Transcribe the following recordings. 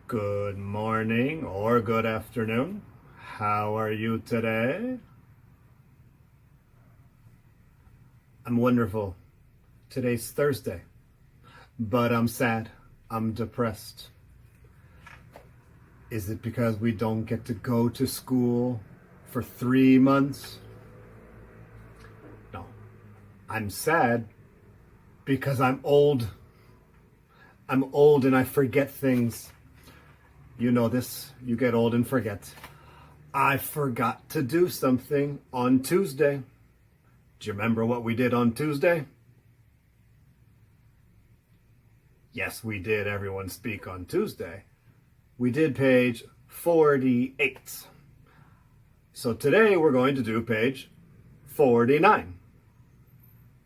Good morning or good afternoon. How are you today? I'm wonderful. Today's Thursday, but I'm sad. I'm depressed. Is it because we don't get to go to school for 3 months? No. I'm sad because I'm old. I'm old and I forget things. You know this. You get old and forget. I forgot to do something on Tuesday. Do you remember what we did on Tuesday? Yes, we did. Everyone speak on Tuesday. We did page 48. So today we're going to do page 49.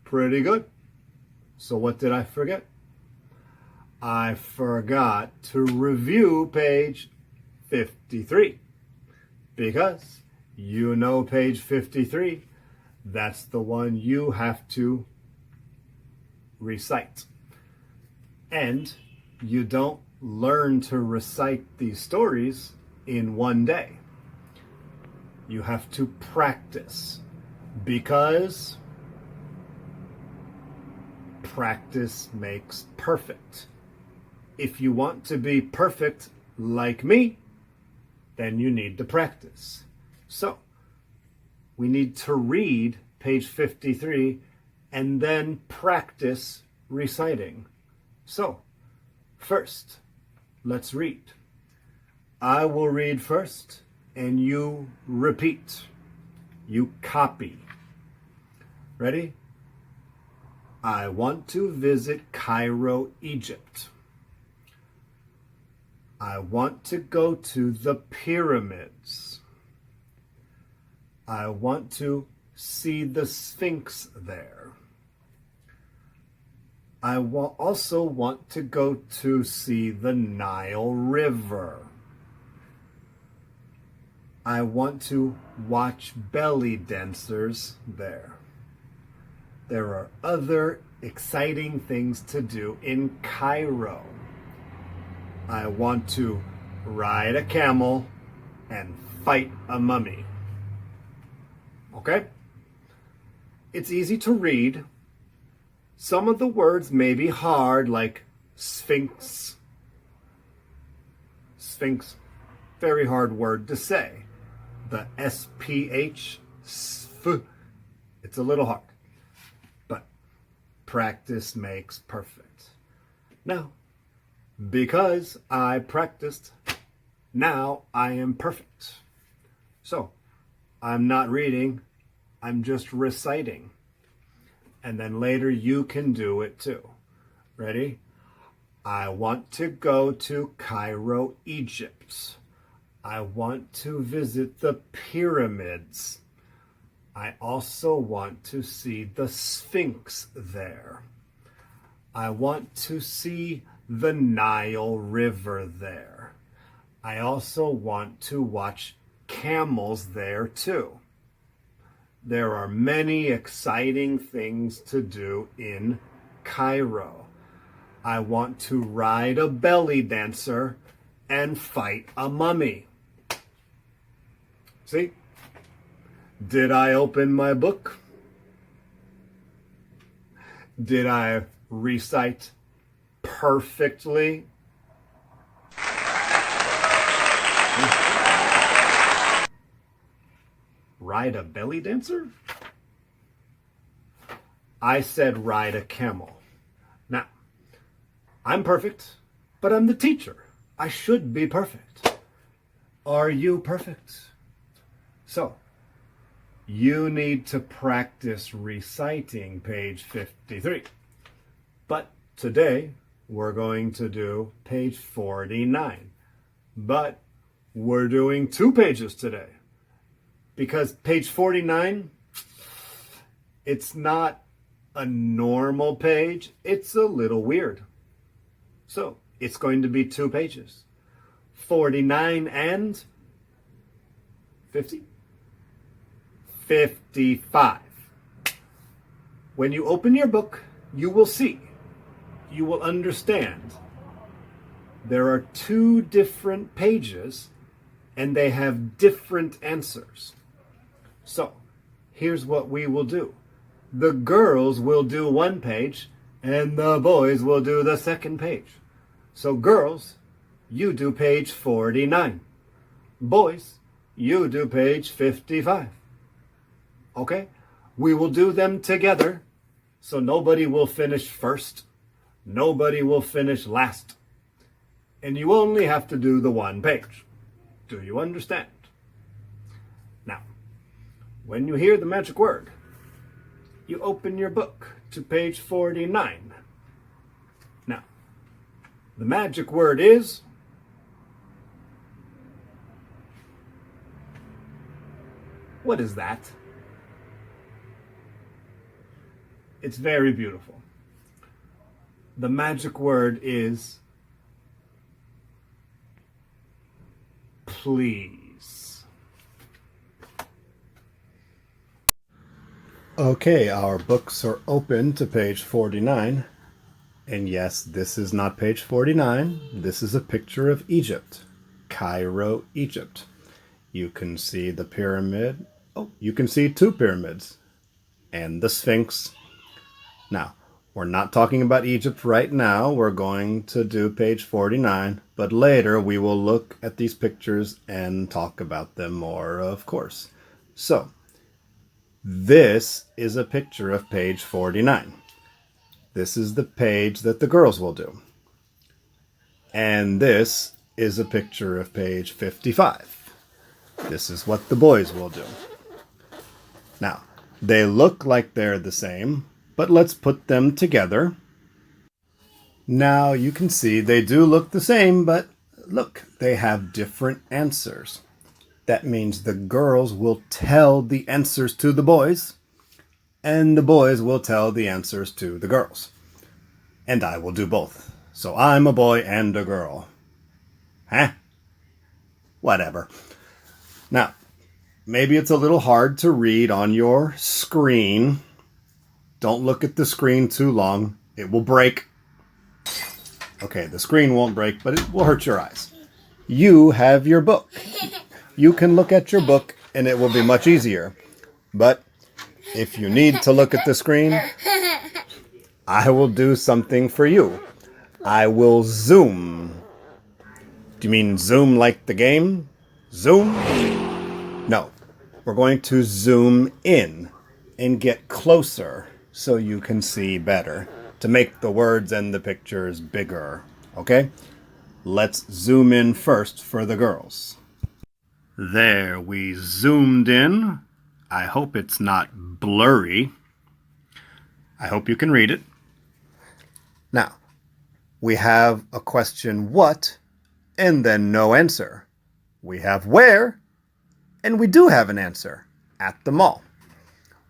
Pretty good. So what did I forget? I forgot to review page 53 because you know page 53, that's the one you have to recite. And you don't learn to recite these stories in one day. You have to practice because practice makes perfect. If you want to be perfect like me, then you need to practice. So, we need to read page 53 and then practice reciting. So, first, let's read. I will read first and you repeat. You copy. Ready? I want to visit Cairo, Egypt. I want to go to the pyramids. I want to see the Sphinx there. I also want to go to see the Nile River. I want to watch belly dancers there. There are other exciting things to do in Cairo. I want to ride a camel and fight a mummy. Okay? It's easy to read. Some of the words may be hard, like Sphinx. Sphinx, very hard word to say. The SPH, sf, it's a little hard. But practice makes perfect. Now, because I practiced, now I am perfect. So, I'm not reading, I'm just reciting. And then later you can do it too. Ready? I want to go to Cairo, Egypt. I want to visit the pyramids. I also want to see the Sphinx there. I want to see the Nile River there. I also want to watch camels there too. There are many exciting things to do in Cairo. I want to ride a belly dancer and fight a mummy. See? Did I open my book? Did I recite perfectly? Ride a belly dancer? I said ride a camel. Now, I'm perfect, but I'm the teacher. I should be perfect. Are you perfect? So, you need to practice reciting page 53. But today, we're going to do page 49. But we're doing 2 pages today. Because page 49, it's not a normal page. It's a little weird. So, it's going to be 2 pages. 49 and 50? 55. When you open your book, you will see, you will understand. There are two different pages and they have different answers. So, here's what we will do. The girls will do one page and the boys will do the second page. So girls, you do page 49. Boys, you do page 55. Okay? We will do them together, so nobody will finish first. Nobody will finish last. And you only have to do the one page. Do you understand? Now, when you hear the magic word, you open your book to page 49. Now, the magic word is what is that? It's very beautiful. The magic word is please. Okay, our books are open to page 49. And yes, this is not page 49. This is a picture of Egypt, Cairo, Egypt. You can see the pyramid. Oh, you can see two pyramids and the Sphinx. Now, we're not talking about Egypt right now. We're going to do page 49, but later we will look at these pictures and talk about them more, of course. So, this is a picture of page 49. This is the page that the girls will do. And this is a picture of page 55. This is what the boys will do. Now, they look like they're the same, but let's put them together. Now you can see they do look the same, but look, they have different answers. That means the girls will tell the answers to the boys, and the boys will tell the answers to the girls. And I will do both. So I'm a boy and a girl. Huh? Whatever. Now, maybe it's a little hard to read on your screen. Don't look at the screen too long. It will break. Okay, the screen won't break, but it will hurt your eyes. You have your book. You can look at your book and it will be much easier. But if you need to look at the screen, I will do something for you. I will zoom. Do you mean zoom like the game? Zoom? No. We're going to zoom in and get closer so you can see better to make the words and the pictures bigger. Okay? Let's zoom in first for the girls. There, we zoomed in. I hope it's not blurry. I hope you can read it. Now, we have a question what, and then no answer. We have where, and we do have an answer, at the mall.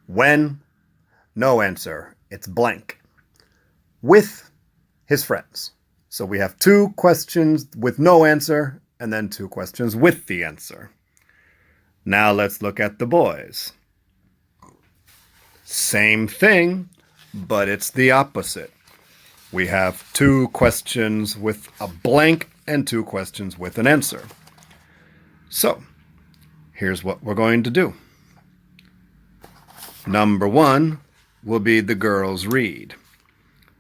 When, no answer, it's blank. With his friends. So we have two questions with no answer, and then two questions with the answer. Now let's look at the boys. Same thing, but it's the opposite. We have two questions with a blank and two questions with an answer. So, here's what we're going to do. Number one will be the girls read.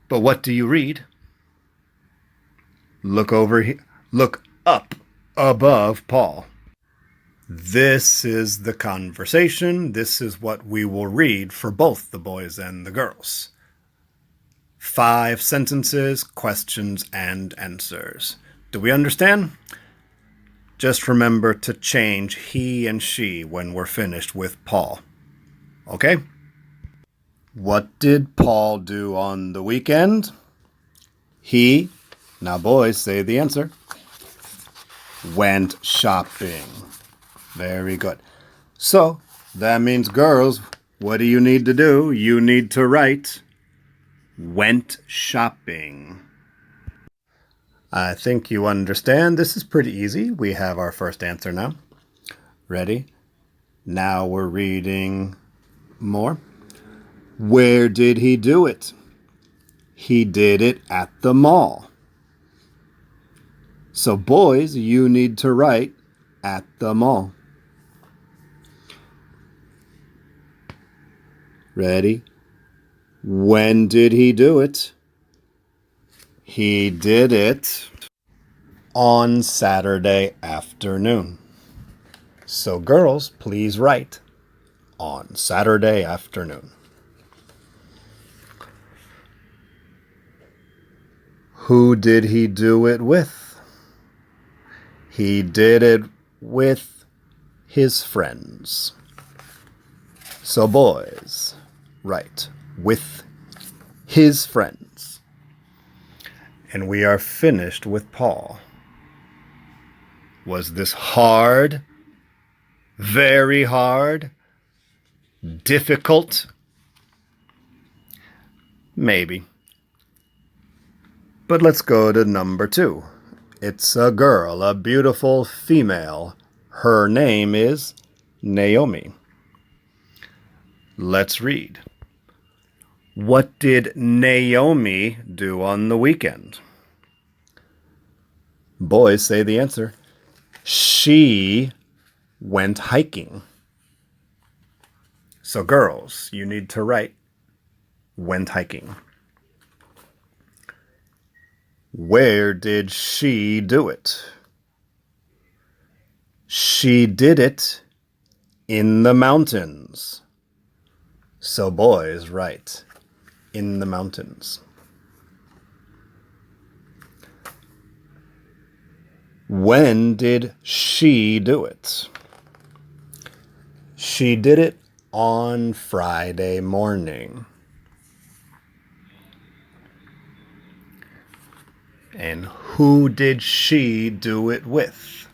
But what do you read? Look over here. Look up above Paul. This is the conversation. This is what we will read for both the boys and the girls. 5 sentences, questions, and answers. Do we understand? Just remember to change he and she when we're finished with Paul. Okay? What did Paul do on the weekend? He, now boys, say the answer, went shopping. Very good. So, that means girls, what do you need to do? You need to write, went shopping. I think you understand. This is pretty easy. We have our first answer now. Ready? Now we're reading more. Where did he do it? He did it at the mall. So boys, you need to write at the mall. Ready? When did he do it? He did it on Saturday afternoon. So girls, please write on Saturday afternoon. Who did he do it with? He did it with his friends. So boys, write with his friends. And we are finished with Paul. Was this hard? Very hard? Difficult? Maybe. But let's go to number 2. It's a girl, a beautiful female. Her name is Naomi. Let's read. What did Naomi do on the weekend? Boys, say the answer. She went hiking. So girls, you need to write went hiking. Where did she do it? She did it in the mountains. So boys, write in the mountains. When did she do it? She did it on Friday morning. And who did she do it with?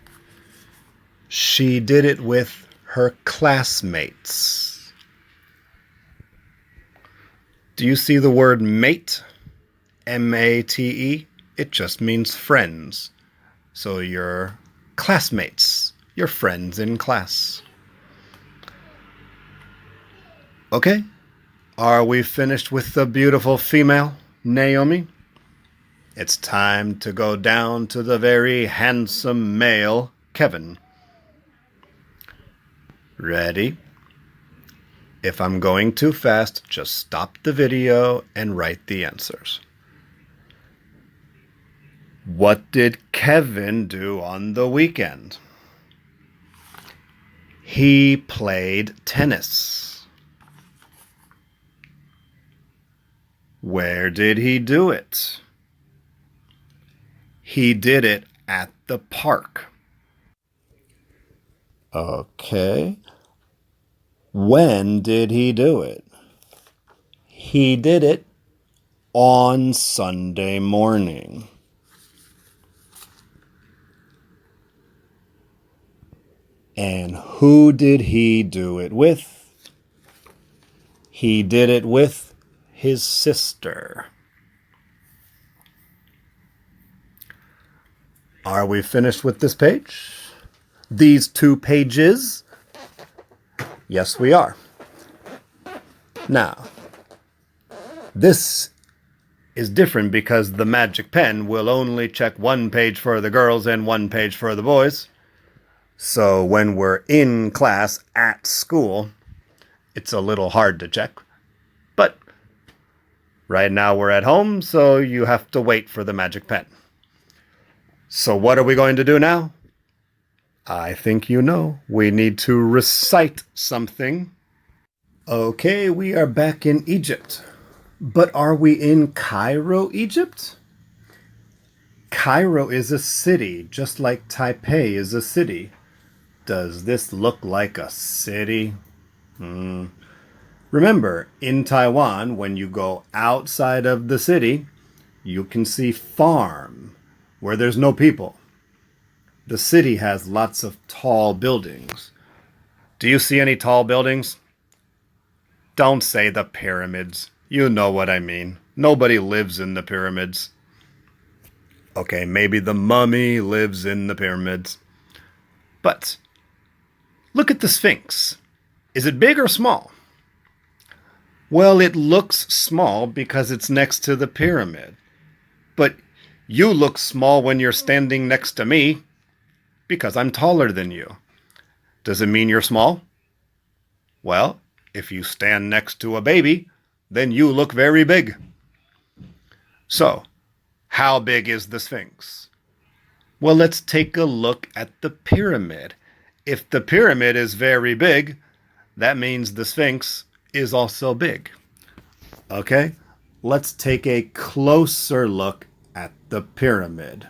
She did it with her classmates. Do you see the word mate? M-A-T-E? It just means friends. So your classmates, your friends in class. Okay, are we finished with the beautiful female, Naomi? It's time to go down to the very handsome male, Kevin. Ready? If I'm going too fast, just stop the video and write the answers. What did Kevin do on the weekend? He played tennis. Where did he do it? He did it at the park. Okay. When did he do it? He did it on Sunday morning. And who did he do it with? He did it with his sister. Are we finished with this page? These 2 pages? Yes, we are. Now, this is different because the magic pen will only check 1 page for the girls and 1 page for the boys. So when we're in class at school, it's a little hard to check. But right now we're at home, so you have to wait for the magic pen. So what are we going to do now? I think you know. We need to recite something. Okay, we are back in Egypt. But are we in Cairo, Egypt? Cairo is a city, just like Taipei is a city. Does this look like a city? Remember, in Taiwan, when you go outside of the city, you can see farm, where there's no people. The city has lots of tall buildings. Do you see any tall buildings? Don't say the pyramids. You know what I mean. Nobody lives in the pyramids. Okay, maybe the mummy lives in the pyramids. But look at the Sphinx. Is it big or small? Well, it looks small because it's next to the pyramid. But you look small when you're standing next to me because I'm taller than you. Does it mean you're small? Well, if you stand next to a baby, then you look very big. So, how big is the Sphinx? Well, let's take a look at the pyramid. If the pyramid is very big, that means the Sphinx is also big. Okay, let's take a closer look at the pyramid.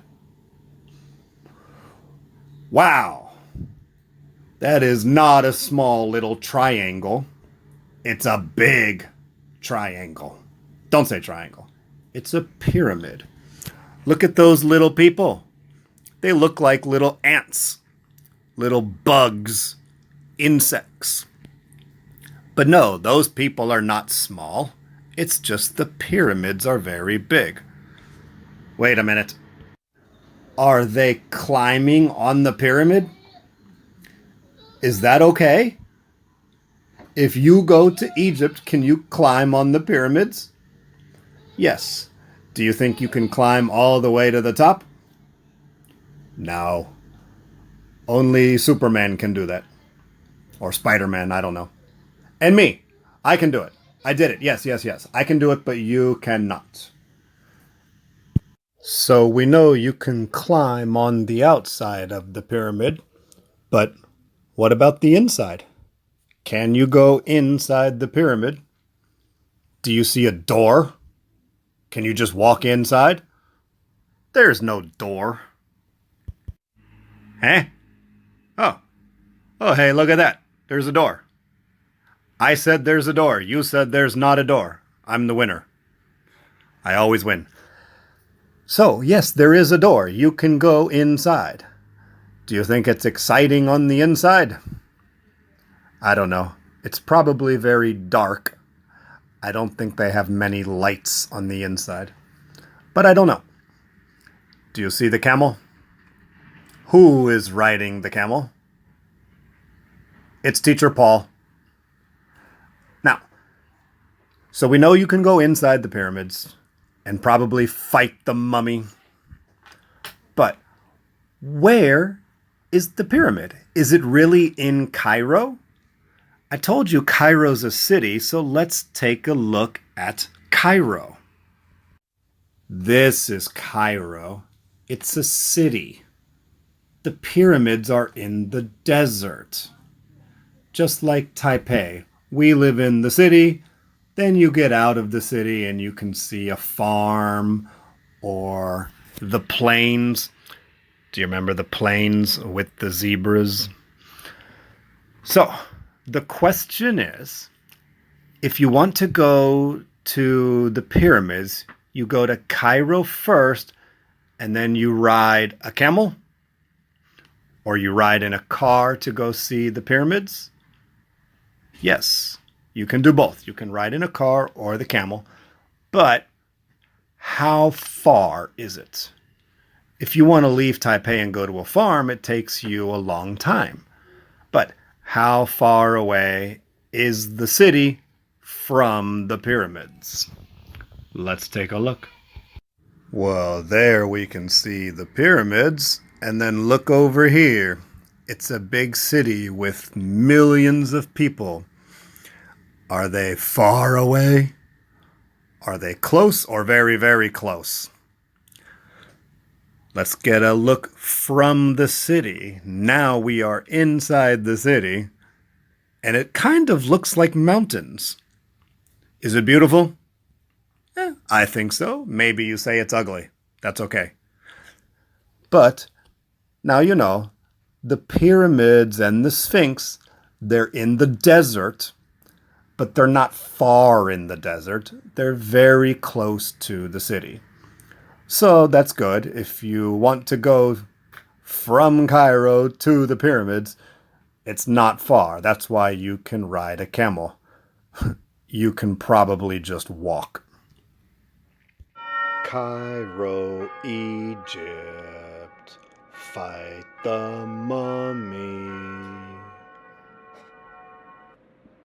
Wow, that is not a small little triangle. It's a big triangle. Don't say triangle. It's a pyramid. Look at those little people. They look like little ants, little bugs, insects. But no, those people are not small. It's just the pyramids are very big. Wait a minute. Are they climbing on the pyramid? Is that okay? If you go to Egypt, can you climb on the pyramids? Yes. Do you think you can climb all the way to the top? No. Only Superman can do that. Or Spider-Man, I don't know. And me. I can do it. I did it. Yes, yes, yes. I can do it, but you cannot. So we know you can climb on the outside of the pyramid, but what about the inside? Can you go inside the pyramid? Do you see a door? Can you just walk inside? There's no door. Huh? Oh. Oh, hey, look at that. There's a door. I said there's a door. You said there's not a door. I'm the winner. I always win. So, yes, there is a door. You can go inside. Do you think it's exciting on the inside? I don't know. It's probably very dark. I don't think they have many lights on the inside. But I don't know. Do you see the camel? Who is riding the camel? It's Teacher Paul. Now, so we know you can go inside the pyramids and probably fight the mummy. But where is the pyramid? Is it really in Cairo? I told you Cairo's a city, so let's take a look at Cairo. This is Cairo. It's a city. The pyramids are in the desert. Just like Taipei. We live in the city, then you get out of the city and you can see a farm or the plains. Do you remember the plains with the zebras? So, the question is, if you want to go to the pyramids, you go to Cairo first and then you ride a camel? Or you ride in a car to go see the pyramids? Yes, you can do both. You can ride in a car or the camel. But how far is it? If you want to leave Taipei and go to a farm, it takes you a long time. But how far away is the city from the pyramids? Let's take a look. Well, there we can see the pyramids. And then look over here. It's a big city with millions of people. Are they far away? Are they close or very, very close? Let's get a look from the city. Now we are inside the city, and it kind of looks like mountains. Is it beautiful? I think so. Maybe you say it's ugly. That's okay. But now you know, the pyramids and the Sphinx, they're in the desert, but they're not far in the desert. They're very close to the city. So that's good. If you want to go from Cairo to the pyramids, it's not far. That's why you can ride a camel. You can probably just walk. Cairo, Egypt, fight the mummy.